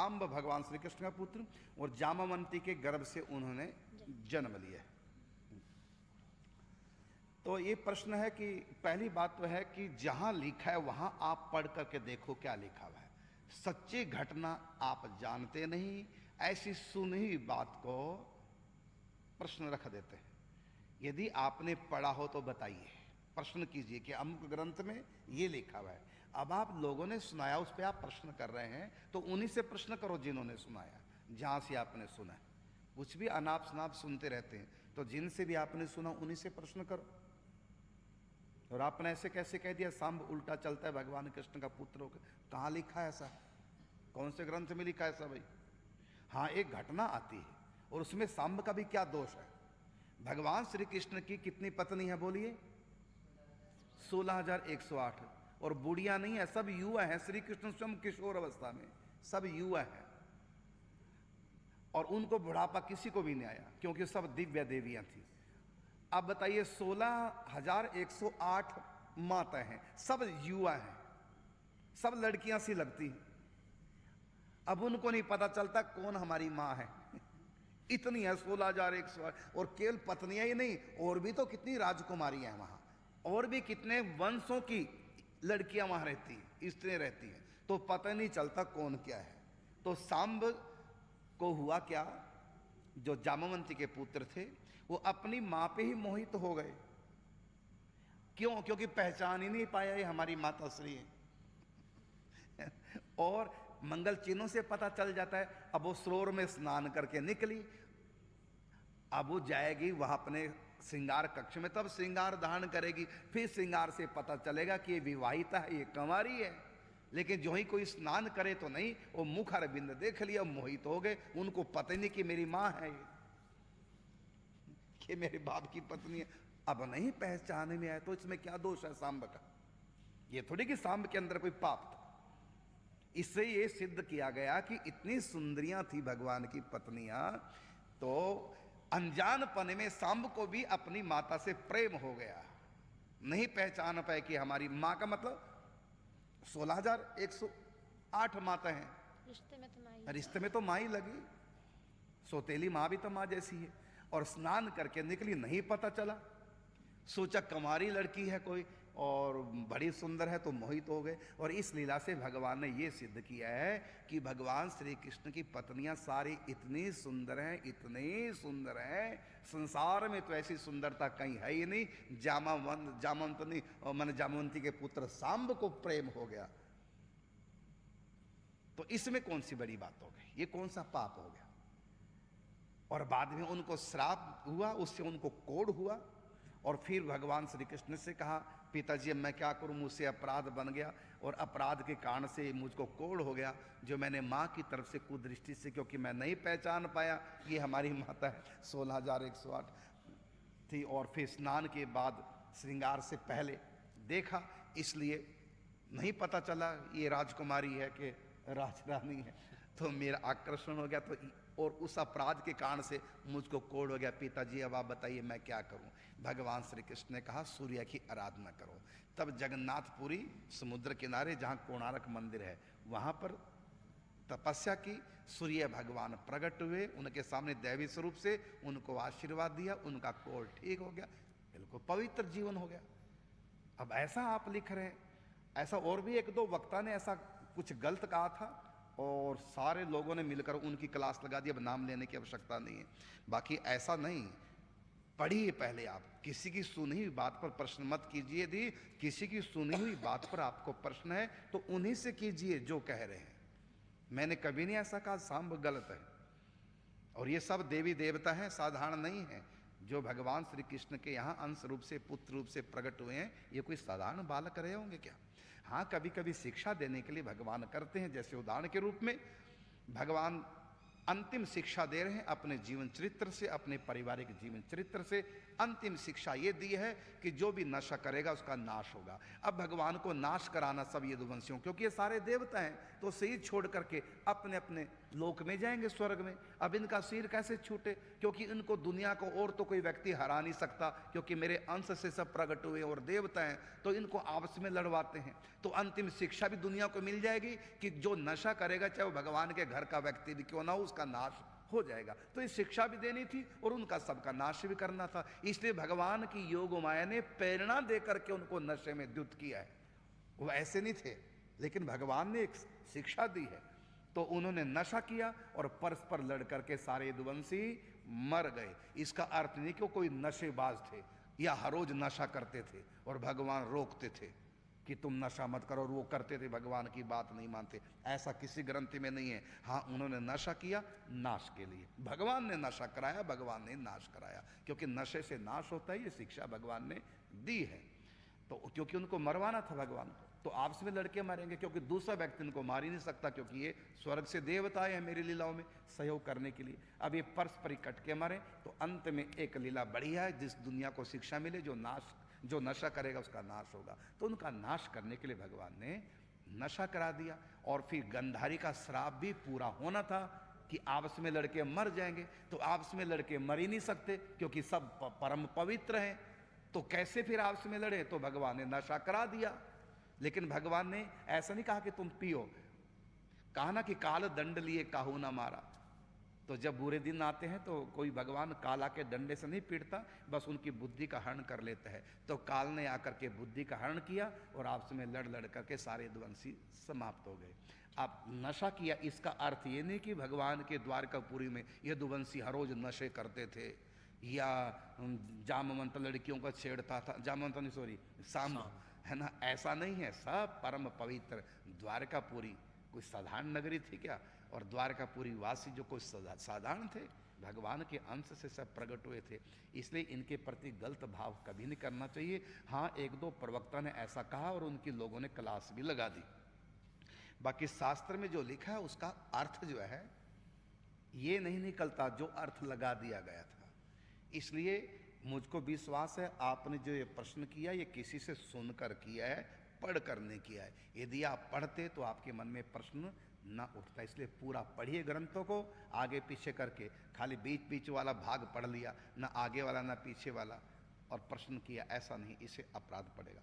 सांब भगवान श्री कृष्ण का पुत्र और जामवंती के गर्भ से उन्होंने जन्म लिया। तो ये प्रश्न है कि पहली बात तो है कि जहां लिखा है वहां आप पढ़ करके देखो क्या लिखा हुआ है। सच्ची घटना आप जानते नहीं, ऐसी सुनी हुई बात को प्रश्न रख देते हैं। यदि आपने पढ़ा हो तो बताइए, प्रश्न कीजिए कि अमुक ग्रंथ में ये लिखा हुआ है। अब आप लोगों ने सुनाया, उस पर आप प्रश्न कर रहे हैं, तो उन्हीं से प्रश्न करो जिन्होंने सुनाया, जहां से आपने सुना। कुछ भी अनाप शनाप सुनते रहते हैं, तो जिनसे भी आपने सुना उन्हीं से प्रश्न करो। और आपने ऐसे कैसे कह दिया सांब उल्टा चलता है, भगवान कृष्ण का पुत्र होकर? कहाँ लिखा है ऐसा? कौन से ग्रंथ में लिखा है ऐसा भाई? हाँ, एक घटना आती है और उसमें सांब का भी क्या दोष है। भगवान श्री कृष्ण की कितनी पत्नी है बोलिए? 16,108। और बुढ़िया नहीं है, सब युवा है। श्री कृष्ण स्वयं किशोर अवस्था में, सब युवा है। और उनको बुढ़ापा किसी को भी नहीं आया, क्योंकि सब दिव्य देवियां थी। अब बताइए, 16,108 माता हैं, सब युवा हैं, सब लड़कियां सी लगती हैं। अब उनको नहीं पता चलता कौन हमारी माँ है। इतनी है 16,108। और केवल पत्नियां ही नहीं, और भी तो कितनी राजकुमारियां हैं वहां, और भी कितने वंशों की लड़कियां वहां रहती हैं, स्त्रियां रहती हैं। तो पता नहीं चलता कौन क्या है। तो सांब को हुआ क्या, जो जामवंती के पुत्र थे, वो अपनी मां पे ही मोहित हो गए। क्यों? क्योंकि पहचान ही नहीं पाया ये हमारी माता श्री है। और मंगल चिन्हों से पता चल जाता है। अब वो सरोवर में स्नान करके निकली, अब वो जाएगी वहां अपने श्रृंगार कक्ष में, तब श्रृंगार धारण करेगी। फिर श्रृंगार से पता चलेगा कि ये विवाहिता है, ये कंवारी है। लेकिन जो ही कोई स्नान करे तो नहीं, वो मुख अरविंद देख लिया, मोहित हो गए। उनको पता नहीं कि मेरी माँ है ये मेरे बाप की पत्नी है। अब नहीं पहचान में आए तो इसमें क्या दोष है सांब का? ये थोड़ी कि सांब के अंदर कोई पाप था। इससे ये सिद्ध किया गया कि इतनी सुंदरियां थी भगवान की पत्नियां, तो अनजानपन में सांब को भी अपनी माता से प्रेम हो गया। नहीं पहचान पाए कि हमारी माँ का मतलब 16,108 माता हैं। रिश्ते में तो माँ ही लगी, सौतेली माँ भी तो माँ जैसी है। और स्नान करके निकली, नहीं पता चला, सोचा कुमारी लड़की है कोई और बड़ी सुंदर है, तो मोहित हो गए। और इस लीला से भगवान ने यह सिद्ध किया है कि भगवान श्री कृष्ण की पत्नियां सारी इतनी सुंदर हैं, इतनी सुंदर हैं, संसार में तो ऐसी सुंदरता कहीं है ही नहीं। जामवंती के पुत्र सांब को प्रेम हो गया, तो इसमें कौन सी बड़ी बात हो गई? ये कौन सा पाप हो गया? और बाद में उनको श्राप हुआ, उससे उनको कोढ़ हुआ। और फिर भगवान श्री कृष्ण से कहा, पिताजी अब मैं क्या करूं, मुझसे अपराध बन गया और अपराध के कारण से मुझको कोढ़ हो गया, जो मैंने माँ की तरफ से कुदृष्टि से, क्योंकि मैं नहीं पहचान पाया ये हमारी माता है 16,108 थी। और फिर स्नान के बाद श्रृंगार से पहले देखा, इसलिए नहीं पता चला ये राजकुमारी है कि राजरानी है, तो मेरा आकर्षण हो गया। तो और उस अपराध के कारण से मुझको कोढ़ हो गया। पिताजी अब आप बताइए मैं क्या करूं? भगवान श्री कृष्ण ने कहा सूर्य की आराधना करो। तब जगन्नाथपुरी समुद्र किनारे जहां कोणार्क मंदिर है, वहां पर तपस्या की। सूर्य भगवान प्रकट हुए, उनके सामने दैवी स्वरूप से उनको आशीर्वाद दिया, उनका कोढ़ ठीक हो गया, बिल्कुल पवित्र जीवन हो गया। अब ऐसा आप लिख रहे हैं, ऐसा और भी एक दो वक्ता ने ऐसा कुछ गलत कहा था और सारे लोगों ने मिलकर उनकी क्लास लगा दी। अब नाम लेने की आवश्यकता नहीं है। बाकी ऐसा नहीं, पढ़िए पहले। आप किसी की सुनी हुई बात पर प्रश्न मत कीजिए। यदि किसी की सुनी हुई बात पर आपको प्रश्न है तो उन्हीं से कीजिए जो कह रहे हैं। मैंने कभी नहीं ऐसा कहा सांब गलत है। और ये सब देवी देवता हैं, साधारण नहीं है। जो भगवान श्री कृष्ण के यहाँ अंश रूप से, पुत्र रूप से प्रकट हुए हैं, ये कोई साधारण बालक रहे होंगे क्या? हाँ, कभी कभी शिक्षा देने के लिए भगवान करते हैं। जैसे उदाहरण के रूप में भगवान अंतिम शिक्षा दे रहे हैं अपने जीवन चरित्र से, अपने पारिवारिक जीवन चरित्र से। अंतिम शिक्षा ये दी है कि जो भी नशा करेगा उसका नाश होगा। अब भगवान को नाश कराना सब यदुवंशियों, क्योंकि ये सारे देवता हैं, तो शरीर छोड़ करके अपने अपने लोक में जाएंगे, स्वर्ग में। अब इनका शरीर कैसे छूटे, क्योंकि इनको दुनिया को और तो कोई व्यक्ति हरा नहीं सकता, क्योंकि मेरे अंश से सब प्रकट हुए और देवता हैं, तो इनको आपस में लड़वाते हैं। तो अंतिम शिक्षा भी दुनिया को मिल जाएगी कि जो नशा करेगा, चाहे वो भगवान के घर का व्यक्ति भी क्यों ना हो, उसका नाश हो जाएगा। तो ये शिक्षा भी देनी थी और उनका सबका नाश भी करना था। इसलिए भगवान की योग माया ने प्रेरणा देकर के उनको नशे में द्युत किया है। वो ऐसे नहीं थे, लेकिन भगवान ने एक शिक्षा दी है, तो उन्होंने नशा किया और परस्पर लड़ करके सारे यदुवंशी मर गए। इसका अर्थ नहीं कि कोई नशेबाज थे या हर रोज नशा करते थे और भगवान रोकते थे कि तुम नशा मत करो, और वो करते थे, भगवान की बात नहीं मानते। ऐसा किसी ग्रंथ में नहीं है। हाँ, उन्होंने नशा किया नाश के लिए, भगवान ने नशा कराया, भगवान ने नाश कराया, क्योंकि नशे से नाश होता है, ये शिक्षा भगवान ने दी है। तो क्योंकि उनको मरवाना था भगवान को, तो आपस में लड़के मारेंगे, क्योंकि दूसरा व्यक्ति इनको मार ही नहीं सकता, क्योंकि ये स्वर्ग से देवता आए हैं मेरी लीलाओं में सहयोग करने के लिए। अब ये परस्पर कट के मारे, तो अंत में एक लीला बढ़िया है, जिस दुनिया को शिक्षा मिले, जो नशा करेगा उसका नाश होगा। तो उनका नाश करने के लिए भगवान ने नशा करा दिया। और फिर गंधारी का श्राप भी पूरा होना था कि आपस में लड़के मर जाएंगे, तो आपस में लड़के मर ही नहीं सकते, क्योंकि सब परम पवित्र हैं, तो कैसे फिर आपस में लड़े। तो भगवान ने नशा करा दिया, लेकिन भगवान ने ऐसा नहीं कहा कि तुम पियो, कहा ना कि काल दंड लिए काहू ना मारा। तो जब बुरे दिन आते हैं तो कोई भगवान काला के डंडे से नहीं पीटता, बस उनकी बुद्धि का हरण कर लेता है। तो काल ने आकर के बुद्धि का हरण किया और आपस में लड़ लड़ करके सारे यदुवंशी समाप्त हो गए। अब नशा किया, इसका अर्थ ये नहीं कि भगवान के द्वारकापुरी में यदुवंशी हर रोज नशे करते थे या जामवंत लड़कियों का छेड़ता था, जामवंत नहीं सॉरी शाम, है ना, ऐसा नहीं है। सब परम पवित्र द्वारकापुरी कोई साधारण नगरी थी क्या? और द्वारकापुरी वासी जो कोई साधारण थे, भगवान के अंश से सब प्रकट हुए थे। इसलिए इनके प्रति गलत भाव कभी नहीं करना चाहिए। हाँ, एक दो प्रवक्ता ने ऐसा कहा और उनकी लोगों ने क्लास भी लगा दी। बाकी शास्त्र में जो लिखा है उसका अर्थ जो है ये नहीं निकलता जो अर्थ लगा दिया गया था। इसलिए मुझको विश्वास है आपने जो ये प्रश्न किया ये किसी से सुनकर किया है, पढ़ कर नहीं किया है। यदि आप पढ़ते तो आपके मन में प्रश्न ना उठता। इसलिए पूरा पढ़िए ग्रंथों को आगे पीछे करके, खाली बीच बीच वाला भाग पढ़ लिया, ना आगे वाला ना पीछे वाला, और प्रश्न किया, ऐसा नहीं, इसे अपराध पड़ेगा।